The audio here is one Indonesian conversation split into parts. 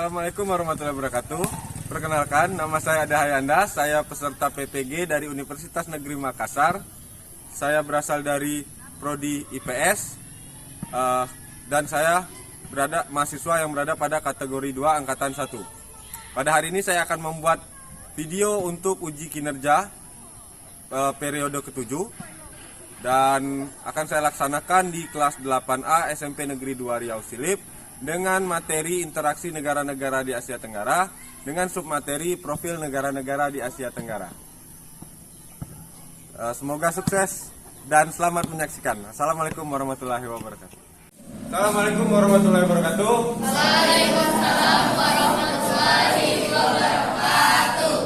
Assalamualaikum warahmatullahi wabarakatuh. Perkenalkan, nama saya Ada Hayanda. Saya peserta PPG dari Universitas Negeri Makassar. Saya berasal dari Prodi IPS dan saya mahasiswa yang berada pada kategori 2 Angkatan 1. Pada hari ini saya akan membuat video untuk uji kinerja periode ke-7 dan akan saya laksanakan di kelas 8A SMP Negeri 2 Riau Silip dengan materi interaksi negara-negara di Asia Tenggara dengan submateri profil negara-negara di Asia Tenggara. Semoga sukses dan selamat menyaksikan. Assalamualaikum warahmatullahi wabarakatuh. Assalamualaikum warahmatullahi wabarakatuh. Waalaikumsalam warahmatullahi wabarakatuh.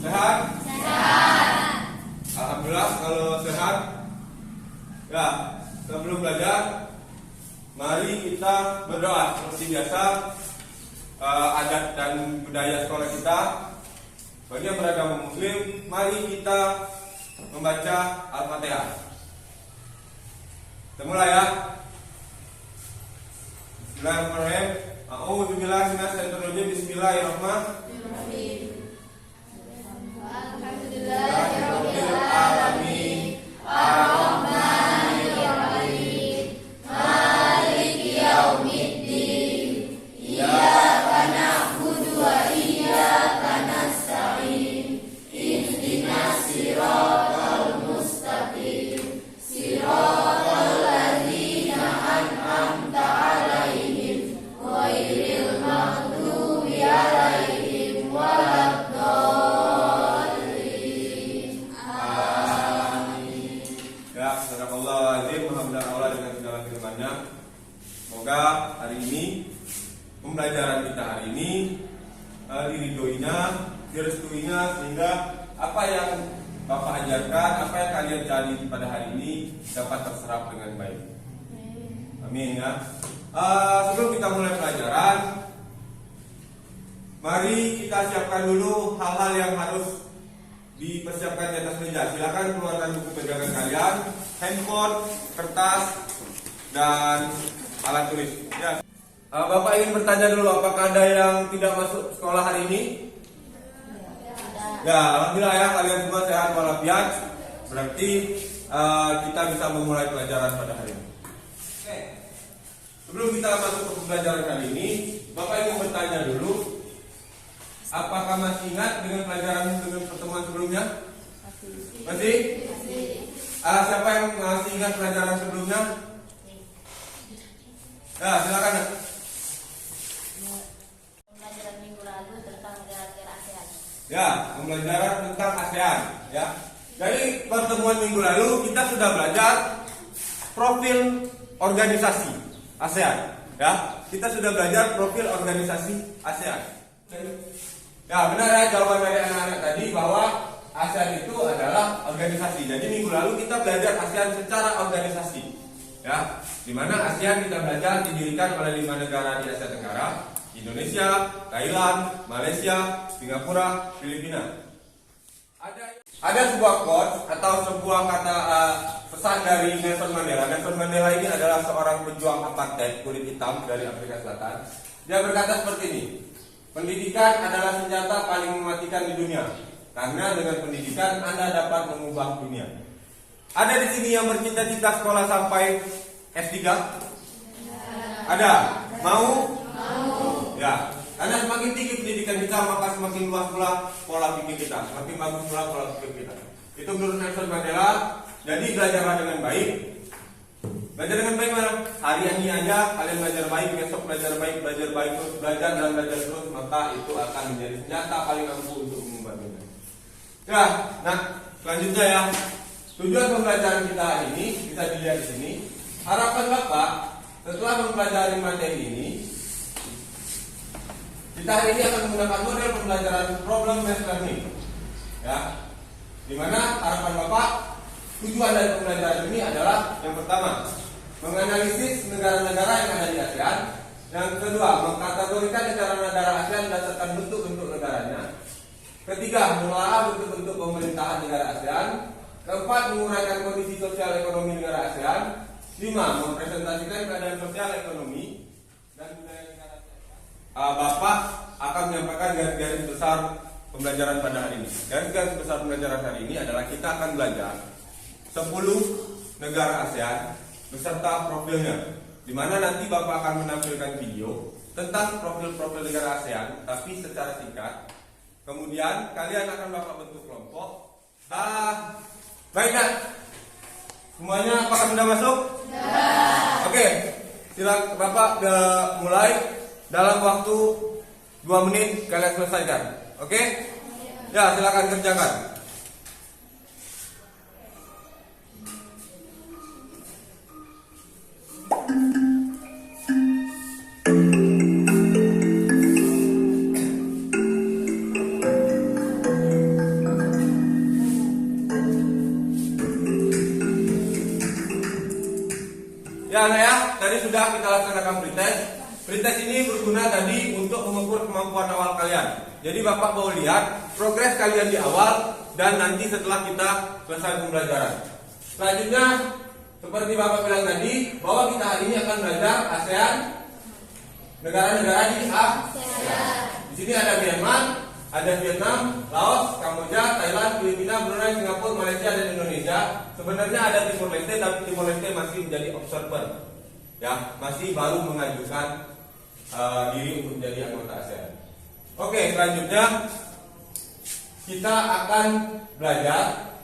Sehat? Sehat. Alhamdulillah kalau sehat. Ya, sebelum belajar mari kita berdoa seperti biasa. Adat dan budaya sekolah kita bagi yang beragama muslim, mari kita membaca Al-Fatihah. Kita mulai ya. Bismillahirrahmanirrahim. A'udzubillahi minasyaitonir rajim. Bismillahirrahmanirrahim. Alhamdulillahirabbil alamin. Arrahmanir rahim. Maliki yaumiddin. Iyyaka na'budu wa iyyaka nasta'in. Ihdinas siratal mustaqim. Siratal ladzina an'amta 'alaihim ghairil maghdubi 'alaihim waladdallin. Amin. Ya, sadaqallahul azim. Alhamdulillah Allah dengan segala firman-Nya. Semoga hari ini pembelajaran kita hari ini diridhoinya, direstuinya, sehingga apa yang Bapak ajarkan, apa yang kalian cari pada hari ini dapat terserap dengan baik. Amin ya. Sebelum kita mulai pelajaran, mari kita siapkan dulu hal-hal yang harus dipersiapkan di atas meja. Silakan keluarkan buku pegangan kalian, handphone, kertas, dan alat tulis. Ya. Bapak ingin bertanya dulu, apakah ada yang tidak masuk sekolah hari ini? Ya, alhamdulillah ya, kalian semua sehat walafiat. Berarti kita bisa memulai pelajaran pada hari ini. Oke. Sebelum kita masuk ke pembelajaran kali ini, Bapak ingin bertanya dulu, apakah masih ingat dengan pelajaran dengan pertemuan sebelumnya? Masih? Siapa yang masih ingat pelajaran sebelumnya? Ya, silakan. Pembelajaran minggu lalu tentang negara-negara ASEAN. Ya, pembelajaran tentang ASEAN. Ya, jadi pertemuan minggu lalu kita sudah belajar profil organisasi ASEAN. Ya, kita sudah belajar profil organisasi ASEAN. Ya, benar ya jawaban dari anak-anak tadi bahwa ASEAN itu adalah organisasi. Jadi minggu lalu kita belajar ASEAN secara organisasi. Ya, di mana ASEAN kita belajar didirikan oleh 5 negara di Asia Tenggara: Indonesia, Thailand, Malaysia, Singapura, Filipina. Ada sebuah quote atau sebuah kata pesan dari Nelson Mandela. Nelson Mandela ini adalah seorang pejuang apartheid kulit hitam dari Afrika Selatan. Dia berkata seperti ini: pendidikan adalah senjata paling mematikan di dunia, karena dengan pendidikan Anda dapat mengubah dunia. Ada di sini yang bercita-cita sekolah sampai S3? Ada? Mau? Ya, karena semakin tinggi pendidikan kita, maka semakin luas pula pola pikir kita, semakin bagus pula pola pikir kita. Itu menurut Nelson Mandela. Jadi belajarlah dengan baik. Belajar dengan baik mana? Hari ini aja kalian belajar baik, besok belajar baik terus, belajar dan belajar terus, maka itu akan menjadi senjata paling ampuh untuk mengubah dunia. Ya, nah selanjutnya ya, tujuan pembelajaran kita hari ini bisa dilihat di sini. Harapan Bapak setelah mempelajari materi ini, kita hari ini akan menggunakan model pembelajaran problem based learning. Ya, dimana harapan Bapak, tujuan dari pembelajaran ini adalah yang pertama, menganalisis negara-negara yang ada di ASEAN. Yang kedua, mengkategorikan negara-negara ASEAN berdasarkan bentuk-bentuk negaranya. Ketiga, menelaah bentuk-bentuk pemerintahan negara ASEAN. Keempat, menguraikan kondisi sosial ekonomi negara ASEAN. 5. Mempresentasikan keadaan sosial ekonomi dan budaya negara ASEAN. Bapak akan menyampaikan garis-garis besar pembelajaran pada hari ini. Garis-garis besar pembelajaran hari ini adalah kita akan belajar 10 negara ASEAN beserta profilnya, di mana nanti Bapak akan menampilkan video tentang profil-profil negara ASEAN, tapi secara singkat. Kemudian kalian akan Bapak bentuk kelompok. Baik nak, semuanya apakah sudah masuk? Sudah. Oke, silakan Bapak mulai. Dalam waktu 2 menit kalian selesaikan. Oke? Ya, silakan kerjakan. Ya, nah ya, tadi sudah kita laksanakan pretest. Pretest ini berguna tadi untuk mengukur kemampuan awal kalian. Jadi Bapak mau lihat progres kalian di awal dan nanti setelah kita selesai pembelajaran. Selanjutnya, seperti Bapak bilang tadi, bahwa kita hari ini akan belajar ASEAN, negara-negara di ASEAN. Di sini ada Myanmar, ada Vietnam, Laos, Kamboja, Thailand, Filipina, Brunei, Singapura, Malaysia, dan Indonesia. Sebenarnya ada Timor Leste, tapi Timor Leste masih menjadi observer, ya, masih baru mengajukan diri untuk menjadi anggota ASEAN. Oke, selanjutnya kita akan belajar,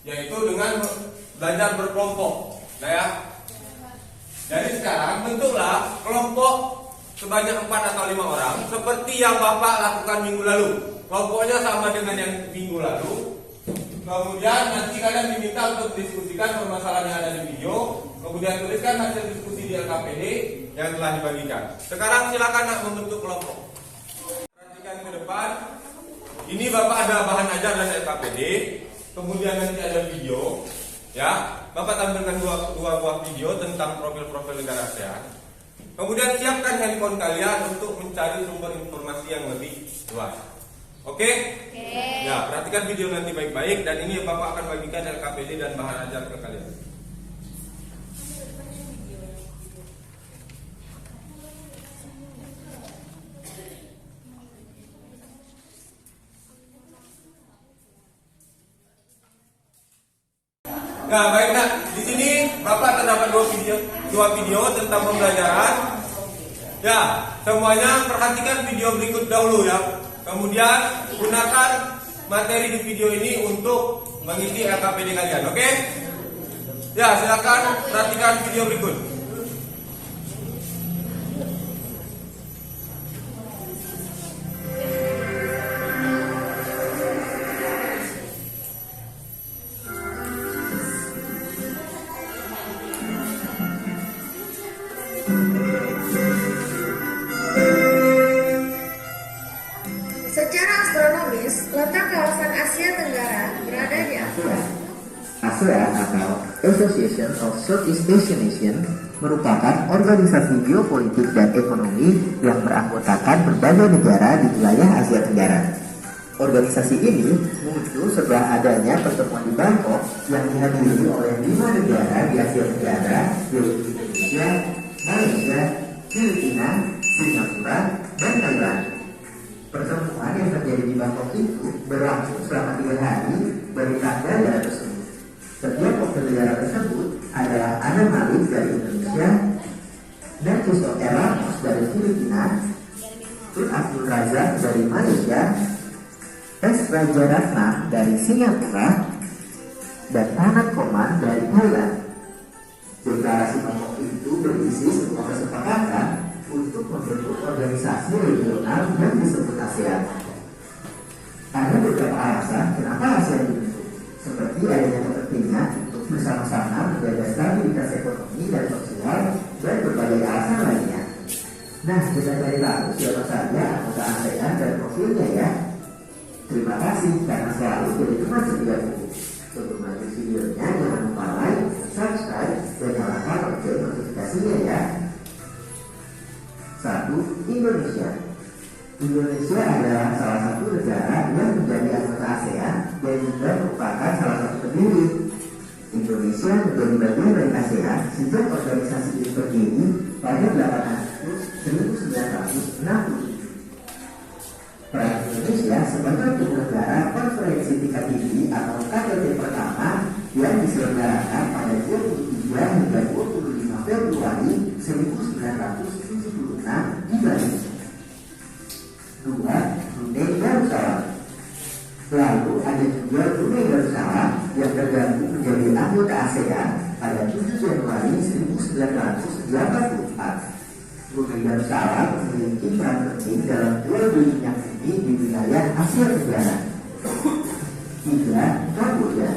yaitu dengan belajar berkelompok. Nah ya, dari sekarang bentuklah kelompok sebanyak 4 atau 5 orang, seperti yang Bapak lakukan minggu lalu. Kelompoknya sama dengan yang minggu lalu. Kemudian nanti kalian diminta untuk diskusikan permasalahan yang ada di video. Kemudian tuliskan hasil diskusi di LKPD yang telah dibagikan. Sekarang silakan nak membentuk kelompok. Perhatikan ke depan. Ini Bapak ada bahan ajar dan LKPD. Kemudian nanti ada video. Ya, Bapak tampilkan dua buah video tentang profil-profil negara ASEAN. Kemudian siapkan handphone kalian untuk mencari sumber informasi yang lebih luas. Oke? Ya, perhatikan video nanti baik-baik. Dan ini Bapak akan bagikan LKPD dan bahan ajar ke kalian. Nah, baik nak. Di sini Bapak terdapat dua video tentang pembelajaran. Ya, semuanya perhatikan video berikut dahulu ya. Kemudian gunakan materi di video ini untuk mengisi LKPD kalian, oke? Ya, silakan perhatikan video berikut. Secara astronomis, letak kawasan Asia Tenggara berada di Afrika. ASEAN atau Association of Southeast Asian Nations merupakan organisasi geopolitik dan ekonomi yang beranggotakan berbagai negara di wilayah Asia Tenggara. Organisasi ini muncul setelah adanya pertemuan di Bangkok yang dihadiri oleh 5 negara di Asia Tenggara, yaitu Indonesia, Malaysia, Filipina, Singapura, dan Thailand. Pertemuan yang terjadi di Bangkok itu berlangsung selama 3 hari dari tanggal negara tersebut. Setiap wakil negara tersebut adalah Ana Malik dari Indonesia, Narciso Ramos dari Filipina, Tun Abdul Razak dari Malaysia, S. Rajaratnam dari Singapura, dan Tanat Koman dari Thailand. Deklarasi Bangkok itu berisi sebuah kesepakatan untuk membentuk organisasi regional yang disebut ASEAN. Ada beberapa alasan kenapa ASEAN dibentuk, seperti adanya kepentingan untuk bersama-sama menjaga stabilitas ekonomi dan sosial dan berbagai alasan lainnya. Nah, kita cari tahu siapa saja anggota ASEAN dan profilnya ya. Terima kasih karena selalu jadi teman setia buku. Sebelum lanjut videonya, jangan lupa like, subscribe, dan nyalakan lonceng notifikasinya ya. 1. Indonesia. Indonesia adalah salah satu negara yang menjadi anggota ASEAN dan juga merupakan salah satu pendiri. Indonesia menjadi bagian dari ASEAN sejak organisasi ini berdiri pada 8 Agustus 1945. Lalu ada juga Brunei Darussalam yang tergabung menjadi anggota ASEAN pada 7 Januari 1984. Brunei Darussalam memiliki peran penting dalam jual beli minyak bumi di wilayah Asia Tenggara. 3. Kamboja.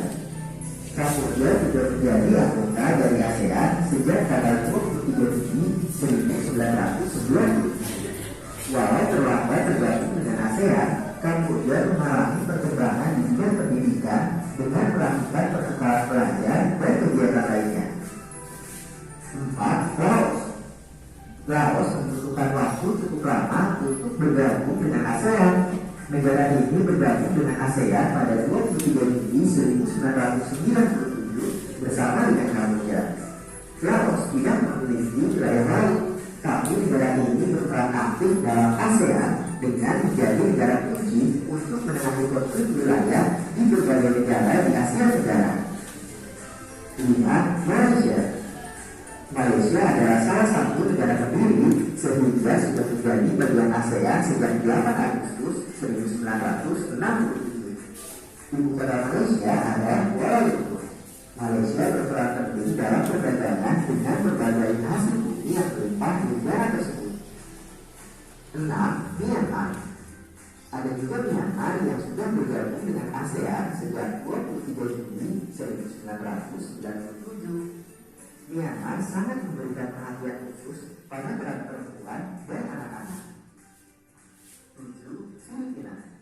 Kamboja juga menjadi anggota dari ASEAN sejak tanggal 23 Juni 1997. Walau terlambat tergabung dengan ASEAN, Kamboja mengalami perkembangan di bidang pendidikan dengan melakukan pertukaran pelajar dan kegiatan lainnya. 4. Laos. Laos membutuhkan waktu cukup lama untuk bergabung dengan ASEAN. Negara ini bergabung dengan ASEAN pada 23 Juli 1997 bersama dengan Kamboja. Laos tidak memiliki wilayah laut, tapi negara ini berperan aktif dalam ASEAN dengan menjadi negara kunci untuk menangani konflik wilayah di berbagai negara di Asia Tenggara. 5. Malaysia. Malaysia adalah salah satu negara pendiri sehingga sudah menjadi bagian ASEAN sejak 8 Agustus 1967. Ibu kota Malaysia adalah Kuala Lumpur. Malaysia berperan penting dalam perdagangan dengan berbagai hasil bumi yang melimpah di negara tersebut. 6. Myanmar. Ada juga Myanmar yang sudah bergabung dengan ASEAN sejak 23 Juni 1997. Myanmar sangat memberikan perhatian khusus pada peran perempuan dan anak-anak. 7. Filipina.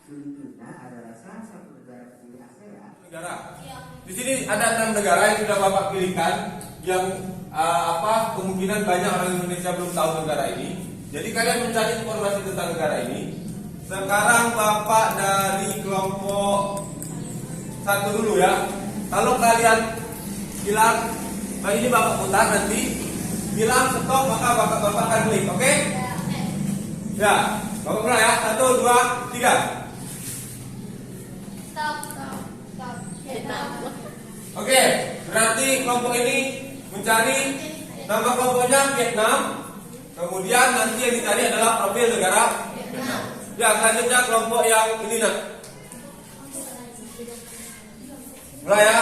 Filipina adalah salah satu negara pendiri ASEAN. Negara. Di sini ada 6 negara yang sudah Bapak pilihkan yang kemungkinan banyak orang Indonesia belum tahu negara ini. Jadi kalian mencari informasi tentang negara ini. Sekarang Bapak dari kelompok 1 dulu ya. Kalau kalian bilang ini Bapak putar, nanti bilang stop, maka Bapak akan klik, oke? Ya, Bapak mulai ya. 1, 2, 3. Stop, stop, stop. Oke, berarti kelompok ini mencari nama kelompoknya Vietnam. Kemudian nanti yang dicari adalah profil negara Vietnam. Ya, selanjutnya kelompok yang ini nak. Mulai ya.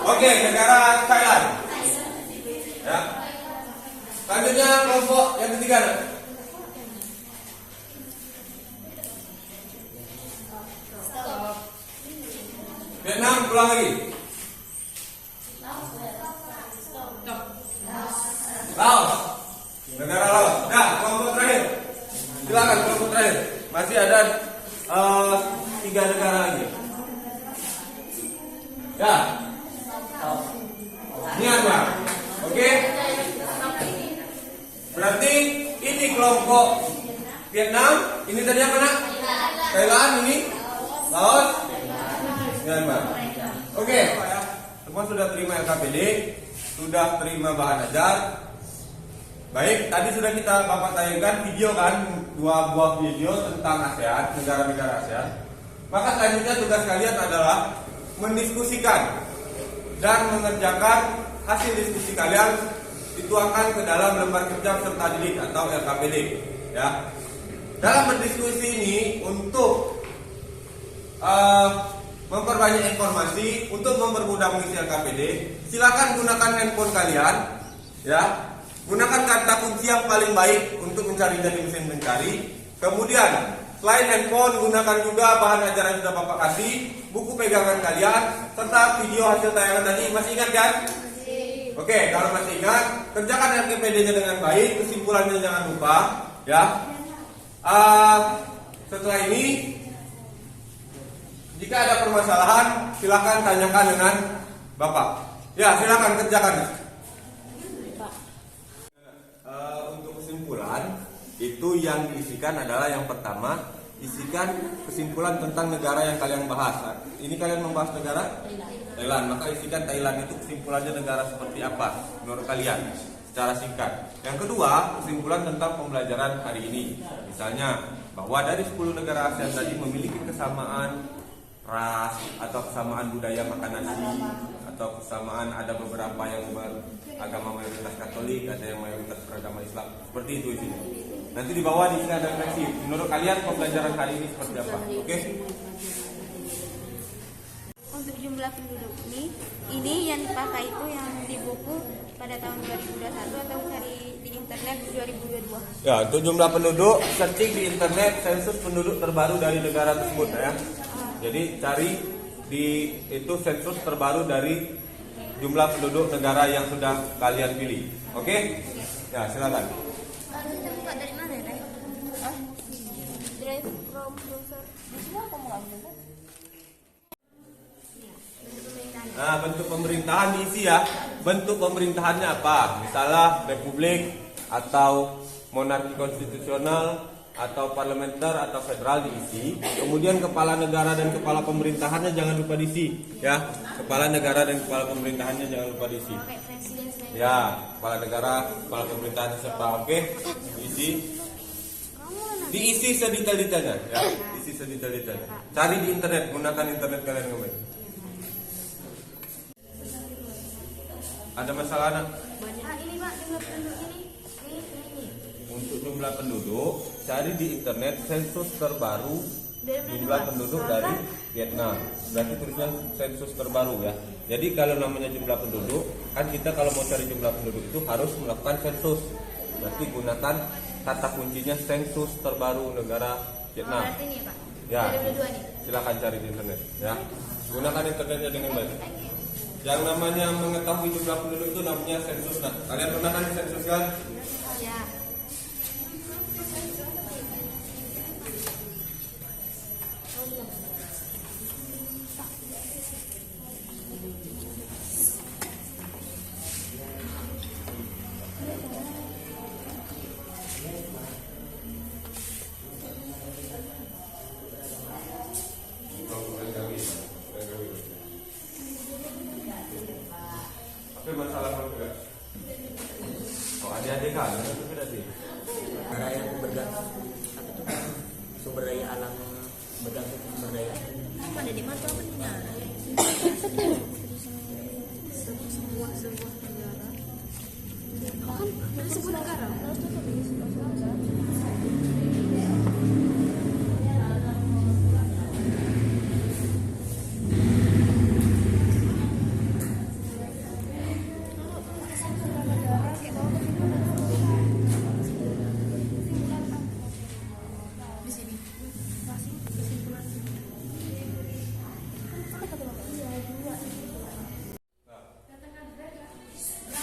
Oke, negara Thailand. Ya. Selanjutnya kelompok yang ketiga nak. Vietnam, ulang lagi. Laos. Negara Laos. Nah, kelompok terakhir. Silakan kelompok terakhir. Masih ada 3 negara lagi. Ya. Myanmar. Oke. Berarti ini kelompok Vietnam. Ini tadi apa nak? Thailand. Ini Laos. Myanmar. Oke. Semua sudah terima LKPD, sudah terima bahan ajar. Baik, tadi sudah Bapak tayangkan video kan, 2 buah video tentang ASEAN, negara-negara ASEAN. Maka selanjutnya tugas kalian adalah mendiskusikan dan mengerjakan hasil diskusi kalian dituangkan ke dalam lembar kerja peserta didik atau LKPD. Ya. Dalam berdiskusi ini untuk memperbanyak informasi, untuk mempermudah mengisi LKPD, silakan gunakan handphone kalian, ya. Gunakan kata kunci yang paling baik untuk mencari dari mesin mencari. Kemudian, selain handphone, gunakan juga bahan ajaran yang sudah Bapak kasih, buku pegangan kalian, serta video hasil tayangan tadi. Masih ingat kan? Oke, kalau masih ingat, kerjakan LKPD-nya dengan baik, kesimpulannya jangan lupa, ya. Setelah ini, jika ada permasalahan, silakan tanyakan dengan Bapak. Ya, silakan kerjakan. Untuk kesimpulan, itu yang diisikan adalah yang pertama, isikan kesimpulan tentang negara yang kalian bahas. Ini kalian membahas negara Thailand, maka isikan Thailand itu kesimpulannya negara seperti apa menurut kalian secara singkat. Yang kedua, kesimpulan tentang pembelajaran hari ini. Misalnya, bahwa dari 10 negara ASEAN tadi memiliki kesamaan ras atau kesamaan budaya makan nasi, atau kesamaan ada beberapa yang beragama mayoritas Katolik, ada yang mayoritas beragama Islam. Seperti itu isinya. Nanti di bawah di sini ada refleksi. Menurut kalian pembelajaran hari ini seperti apa? Oke? Untuk jumlah penduduk ini yang dipakai itu yang di buku pada tahun 2021 atau cari di internet 2022. Ya, untuk jumlah penduduk, searching di internet sensus penduduk terbaru dari negara tersebut ya. Jadi cari di itu sensus terbaru dari jumlah penduduk negara yang sudah kalian pilih. Oke? Ya, silakan. Kita buka dari mana ya? Drive from browser. Di semua kamu ambil kan? Nah, bentuk pemerintahan diisi ya. Bentuk pemerintahannya apa? Misalnya republik atau monarki konstitusional atau parlementer atau federal diisi. Kemudian kepala negara dan kepala pemerintahannya jangan lupa diisi, ya. Kepala negara dan kepala pemerintahannya jangan lupa diisi. Pakai presiden saya. Ya, kepala negara, kepala pemerintahan serta oke, diisi. Diisi sedetail-detailnya, ya. Diisi sedetail-detailnya. Cari di internet, gunakan internet kalian kembali. Ada masalah anak? Ini Pak, jumlah penduduk ini. Untuk jumlah penduduk, cari di internet sensus terbaru jumlah penduduk dari Vietnam. Berarti tulisnya sensus terbaru ya. Jadi kalau namanya jumlah penduduk, kan kita kalau mau cari jumlah penduduk itu harus melakukan sensus. Berarti gunakan kata kuncinya sensus terbaru negara Vietnam. Berarti ini Pak. Ya, 2022 nih. silakan cari di internet ya. Gunakan internetnya dengan baik. Yang namanya mengetahui jumlah penduduk itu namanya sensus. Nah, kalian pernah kan sensus kan? Ya. Apa masalah kamu juga? Oh, adik-adik kan? Itu berarti. Negara yang bergantung sumber daya alam, bergantung sumber daya. Apa ada di mata apa nih? Sebuah negara. Kan dari sebuah negara.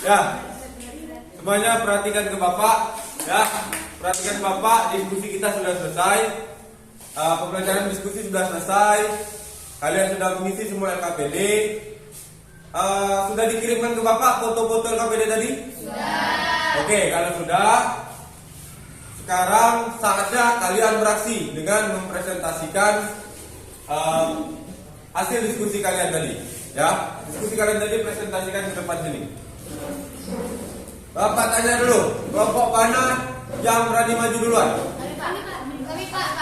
Ya, semuanya perhatikan ke Bapak. Ya, perhatikan Bapak. Diskusi kita sudah selesai. Pembelajaran diskusi sudah selesai. Kalian sudah mengisi semua LKPD. Sudah dikirimkan ke Bapak foto-foto LKPD tadi? Sudah. Oke, kalau sudah, sekarang saatnya kalian beraksi dengan mempresentasikan hasil diskusi kalian tadi. Ya, diskusi kalian tadi presentasikan ke depan sini. Bapak tanya dulu, kelompok mana yang berani maju duluan? Kami Pak.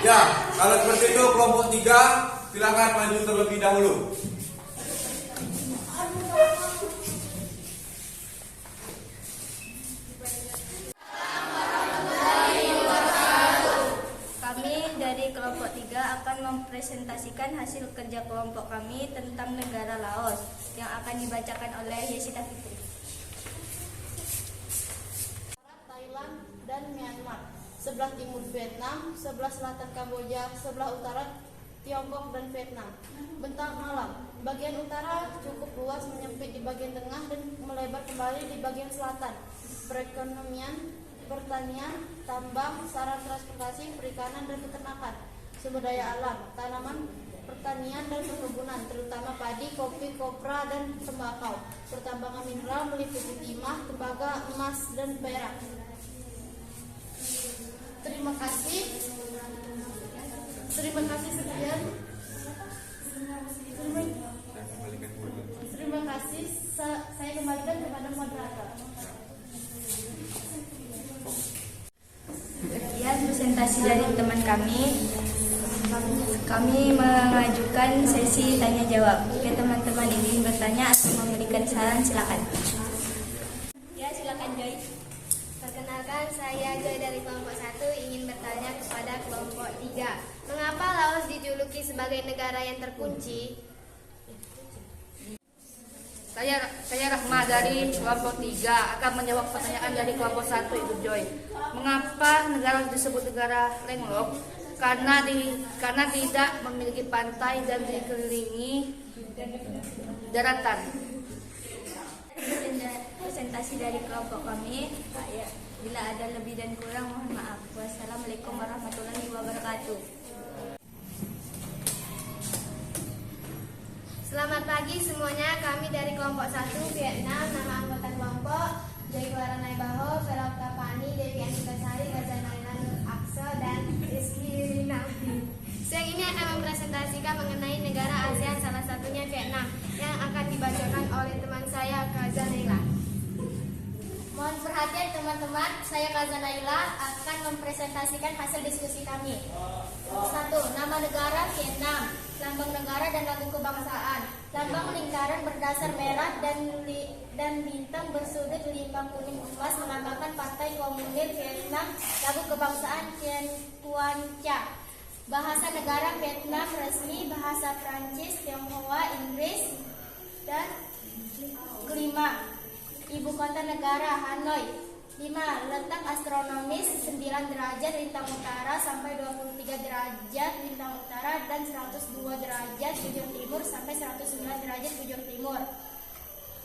Ya, kalau seperti itu kelompok 3 silakan maju terlebih dahulu. Kami dari kelompok 3 akan mempresentasikan hasil kerja kelompok kami tentang negara Laos yang akan dibacakan oleh Yesita Fitri. Thailand dan Myanmar, sebelah timur Vietnam, sebelah selatan Kamboja, sebelah utara Tiongkok dan Vietnam. Bentang alam, bagian utara cukup luas menyempit di bagian tengah dan melebar kembali di bagian selatan. Perekonomian, pertanian, tambang, sarana transportasi, perikanan dan peternakan. Sumber daya alam, tanaman, pertanian dan perkebunan, terutama padi, kopi, kopra dan tembakau. Pertambangan mineral meliputi timah, tembaga, emas dan perak. Terima kasih sekian. Terima kasih. Saya kembalikan kepada moderator. Sekian presentasi dari teman kami. Kami mengajukan sesi tanya jawab. Oke, teman-teman ingin bertanya atau memberikan saran silakan. Ya, silakan Joy. Perkenalkan, saya Saya Joy dari kelompok 1 ingin bertanya kepada kelompok 3. Mengapa Laos dijuluki sebagai negara yang terkunci? Saya Rahma dari kelompok 3 akan menjawab pertanyaan dari kelompok 1 Ibu Joy. Mengapa negara disebut negara landlocked? Karena tidak memiliki pantai dan dikelilingi daratan. Presentasi dari kelompok kami. Bila ada lebih dan kurang mohon maaf. Wassalamualaikum warahmatullahi wabarakatuh. Selamat pagi semuanya, kami dari kelompok 1 Vietnam. Nama anggota kelompok Joy Waranai Baho, Veloka Pani, Dewi Antasari, Gazanailan Aksa, dan Rizky Nafi. Siang ini akan mempresentasikan mengenai negara ASEAN, salah satunya Vietnam, yang akan dibacakan oleh teman saya, Kaza Naila. Mohon perhatian teman-teman, saya Kaza Naila akan mempresentasikan hasil diskusi kami. 1. Nama negara Vietnam, lambang negara dan lagu kebangsaan. Lambang lingkaran berdasar merah dan bintang bersudut 5 kuning emas melambangkan Partai Komunis Vietnam. Lagu kebangsaan Tien Tuan Cha. Bahasa negara Vietnam resmi, bahasa Prancis, Tionghoa, Inggris. Dan kelima, ibu kota negara Hanoi. 5. Letak astronomis 9 derajat lintang utara sampai 23 derajat lintang utara dan 102 derajat bujur timur sampai 109 derajat bujur timur.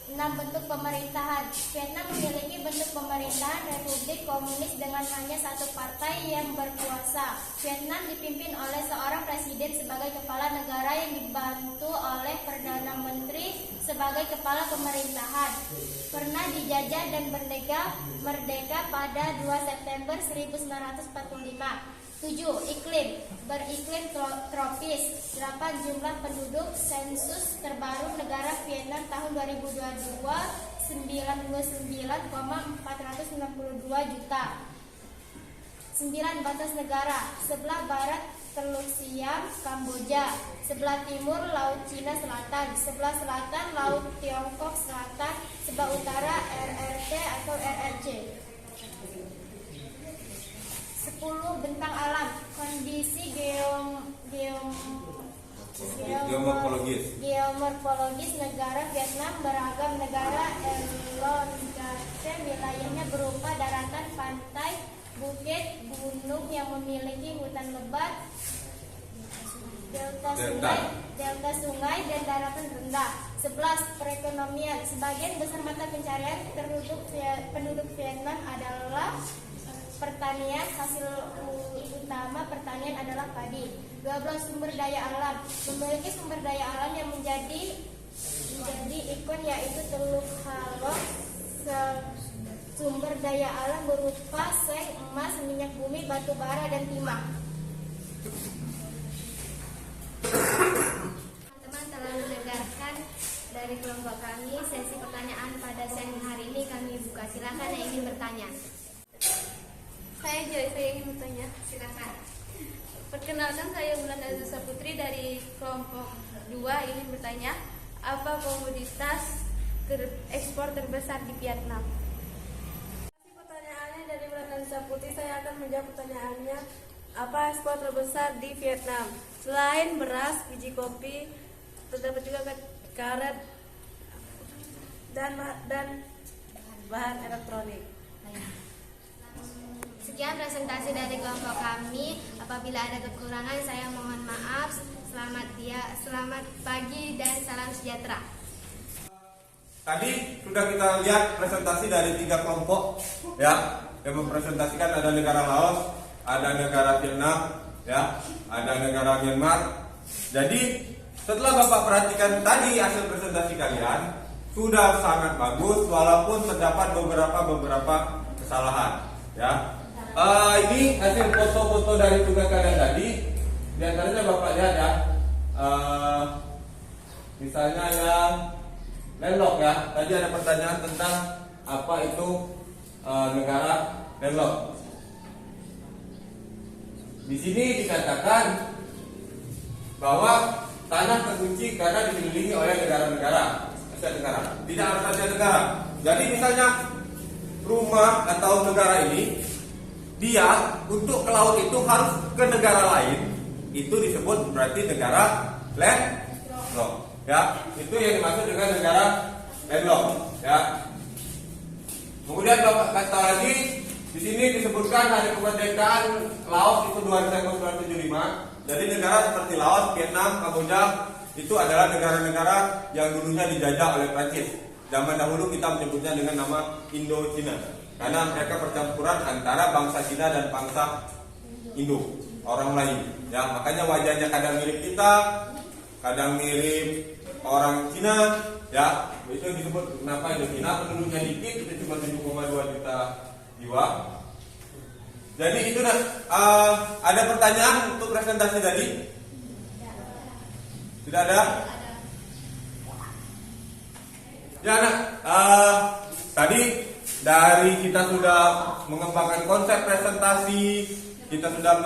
6. Bentuk pemerintahan. Vietnam memiliki bentuk pemerintahan republik komunis dengan hanya satu partai yang berkuasa. Vietnam dipimpin oleh seorang presiden sebagai kepala negara yang dibantu oleh Perdana Menteri sebagai kepala pemerintahan. Pernah dijajah dan merdeka pada 2 September 1945. 7. Iklim. Beriklim tropis. 8. Jumlah penduduk. Sensus terbaru negara Vietnam tahun 2022 99,462 juta. 9. Batas negara. Sebelah barat Teluk Siam, Kamboja. Sebelah timur Laut Cina Selatan. Sebelah selatan Laut Tiongkok Selatan. Sebelah utara RRT atau RRC. 10. Bentang alam. Kondisi geomorfologis negara Vietnam beragam. Negara elongate, wilayahnya berupa daratan, pantai, bukit, gunung yang memiliki hutan lebat, delta sungai dan daratan rendah. 11. Perekonomian. Sebagian besar mata pencarian penduduk Vietnam adalah pertanian. Hasil utama pertanian adalah padi. 12. Sumber daya alam. Memiliki sumber daya alam yang menjadi ikon yaitu Teluk Halong. Sumber daya alam berupa seng, emas, minyak bumi, batu bara, dan timah. Teman-teman telah mendengarkan dari kelompok kami. Sesi pertanyaan pada siang hari ini kami buka. Silakan yang ingin bertanya. Saya Joy, saya ingin bertanya. Silakan. Perkenalkan, saya Bulan Azusa Putri dari kelompok 2 ingin bertanya, apa komoditas ekspor terbesar di Vietnam? Pertanyaannya dari Bulan Azusa Putri, saya akan menjawab pertanyaannya. Apa ekspor terbesar di Vietnam? Selain beras, biji kopi, terdapat juga karet dan bahan elektronik. Sekian presentasi dari kelompok kami. Apabila ada kekurangan saya mohon maaf. Selamat pagi dan salam sejahtera. Tadi sudah kita lihat presentasi dari 3 kelompok ya, yang mempresentasikan ada negara Laos, ada negara Vietnam, ya, ada negara Myanmar. Jadi setelah Bapak perhatikan tadi hasil presentasi kalian sudah sangat bagus walaupun terdapat beberapa kesalahan ya. Ini hasil foto-foto dari tugas kalian tadi. Di antaranya Bapak lihat ya, misalnya yang landlocked ya. Tadi ada pertanyaan tentang apa itu negara landlocked. Di sini dikatakan bahwa tanah terkunci karena dikelilingi oleh negara-negara, Asia Tenggara. Tidak harus Asia Tenggara. Jadi misalnya rumah atau negara ini dia untuk ke laut itu harus ke negara lain, itu disebut berarti negara landlocked. Ya, itu yang dimaksud dengan negara landlocked. Ya. Kemudian Bapak kata lagi, di sini disebutkan hari kemerdekaan Laos itu 2 Desember 1975. Jadi negara seperti Laos, Vietnam, Kamboja itu adalah negara-negara yang dulunya dijajah oleh Prancis. Zaman dahulu kita menyebutnya dengan nama Indo-Cina, karena mereka percampuran antara bangsa Cina dan bangsa Indo, orang Melayu. Ya, makanya wajahnya kadang mirip kita, kadang mirip orang Cina. Ya, itu disebut kenapa Indo-Cina, penduduknya dikit, itu cuma 7,2 juta jiwa. Jadi itu ada pertanyaan untuk presentasi tadi? Tidak ada? Ya, tadi dari kita sudah mengembangkan konsep presentasi, kita sudah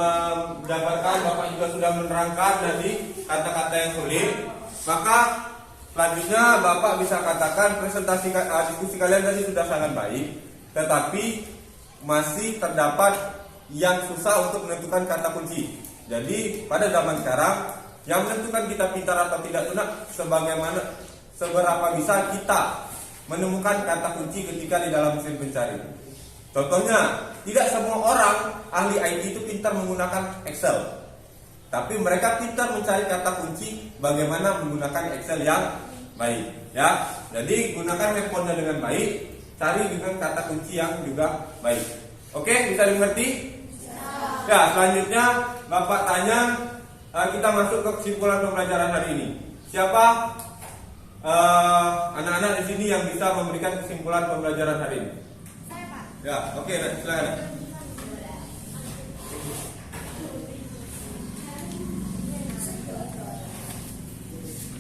mendapatkan, Bapak juga sudah menerangkan tadi kata-kata yang sulit. Maka selanjutnya Bapak bisa katakan presentasi diskusi kalian tadi sudah sangat baik, tetapi masih terdapat yang susah untuk menentukan kata kunci. Jadi pada zaman sekarang yang menentukan kita pintar atau tidak itu seberapa bisa kita menemukan kata kunci ketika di dalam mesin pencari. Contohnya, tidak semua orang ahli IT itu pintar menggunakan Excel, tapi mereka pintar mencari kata kunci bagaimana menggunakan Excel yang baik. Ya, jadi gunakan handphone dengan baik, cari dengan kata kunci yang juga baik. Oke, bisa dimengerti? Ya, selanjutnya Bapak tanya, kita masuk ke kesimpulan pembelajaran hari ini. Siapa anak-anak di sini yang bisa memberikan kesimpulan pembelajaran hari ini? Saya, Pak. Ya, oke, silakan.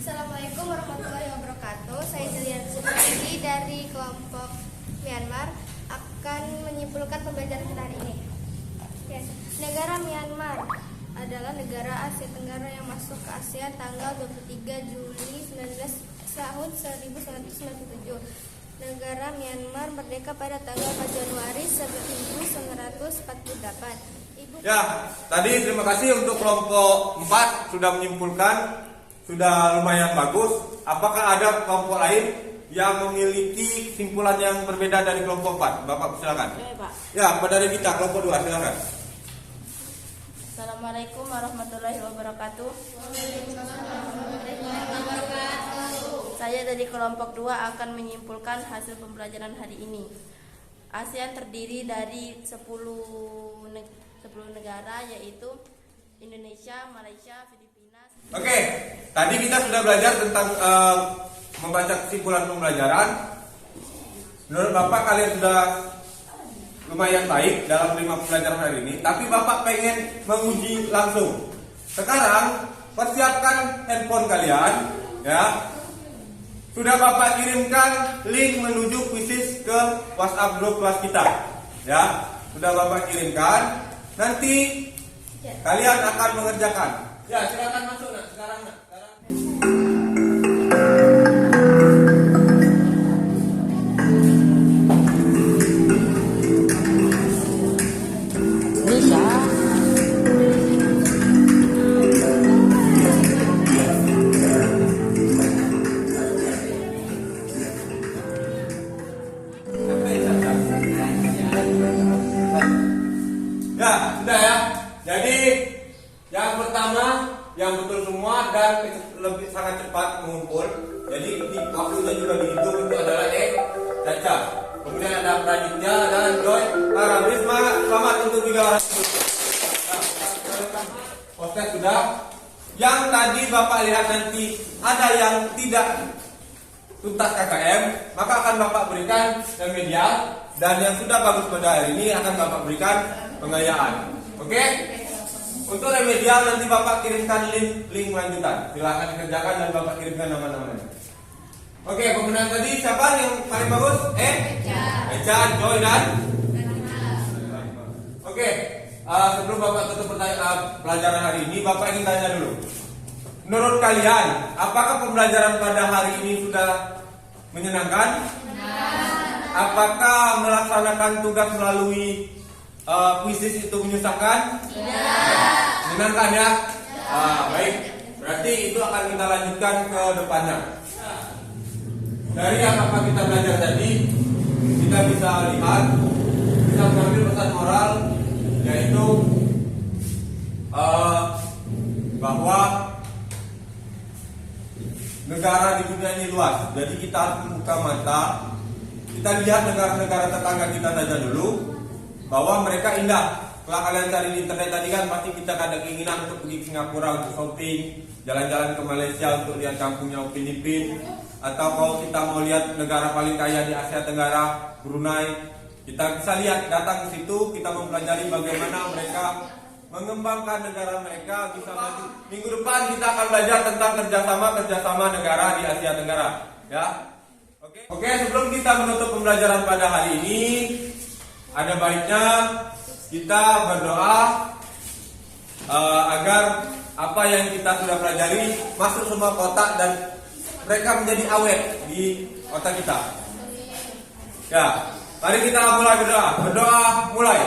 Assalamualaikum warahmatullahi wabarakatuh. Saya Julian Supriyadi dari kelompok Myanmar akan menyimpulkan pembelajaran kita hari ini. Yes. Negara Myanmar adalah negara Asia Tenggara yang masuk ke ASEAN tanggal 23 Juli 1997. Negara Myanmar merdeka pada tanggal 4 Januari 1948. Ya, tadi terima kasih untuk kelompok 4 sudah menyimpulkan, sudah lumayan bagus. Apakah ada kelompok lain yang memiliki kesimpulan yang berbeda dari kelompok 4? Bapak silakan. Oke, Pak. Ya, dari kita kelompok 2 silakan. Assalamualaikum warahmatullahi wabarakatuh. Saya dari kelompok 2 akan menyimpulkan hasil pembelajaran hari ini. ASEAN terdiri dari 10 negara, yaitu Indonesia, Malaysia, Filipina. Oke, tadi kita sudah belajar tentang membaca kesimpulan pembelajaran. Menurut Bapak kalian sudah lumayan baik dalam 5 pembelajaran hari ini, tapi Bapak pengen menguji langsung. Sekarang persiapkan handphone kalian, ya. Sudah Bapak kirimkan link menuju quizzes ke WhatsApp grup kelas kita, ya. Sudah Bapak kirimkan. Nanti kalian akan mengerjakan. Ya, silakan masuk nak. Sekarang nak. Ya, sudah ya. Jadi yang pertama yang betul semua dan lebih sangat cepat mengumpul. Jadi ini waktunya juga dihitung, itu adalah Caca. Kemudian ada Praditya dan Joy. Risma, selamat untuk 3 orang itu. Proses sudah. Yang tadi Bapak lihat nanti ada yang tidak tuntas KKM, maka akan Bapak berikan remedial, dan yang sudah bagus pada hari ini akan Bapak berikan pengayaan. Oke? Untuk remedial nanti Bapak kirimkan link lanjutan. Silakan dikerjakan dan Bapak kirimkan nama-namanya. Oke, pemenang tadi siapa yang paling bagus? Eca, Joy dan Oke, sebelum Bapak tutup pelajaran hari ini, Bapak ingin tanya dulu. Menurut kalian, apakah pembelajaran pada hari ini sudah menyenangkan? Apakah melaksanakan tugas melalui kuisis itu menyusahkan? Menyenangkan ya? Baik, berarti itu akan kita lanjutkan ke depannya. Dari apa kita belajar tadi, kita bisa lihat, bisa mengambil pesan moral, yaitu bahwa negara di dunia ini luas. Jadi kita harus membuka mata. Kita lihat negara-negara tetangga kita saja dulu, bahwa mereka indah. Kalau kalian cari di internet tadi kan pasti kita ada keinginan untuk pergi ke Singapura untuk shopping, jalan-jalan ke Malaysia untuk lihat kampungnya Upin Ipin, atau kalau kita mau lihat negara paling kaya di Asia Tenggara, Brunei, kita bisa lihat, datang ke situ, kita mempelajari bagaimana mereka mengembangkan negara mereka bisa maju. Minggu depan kita akan belajar tentang kerjasama negara di Asia Tenggara, ya. Oke, sebelum kita menutup pembelajaran pada hari ini, ada baiknya kita berdoa agar apa yang kita sudah pelajari masuk semua kotak dan mereka menjadi awet di otak kita. Ya, mari kita mulai berdoa. Berdoa mulai.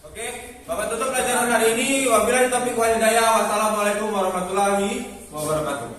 Oke, Bapak tutup pelajaran hari ini. Wabillahi taufiq wal hidayah. Wassalamualaikum warahmatullahi wabarakatuh.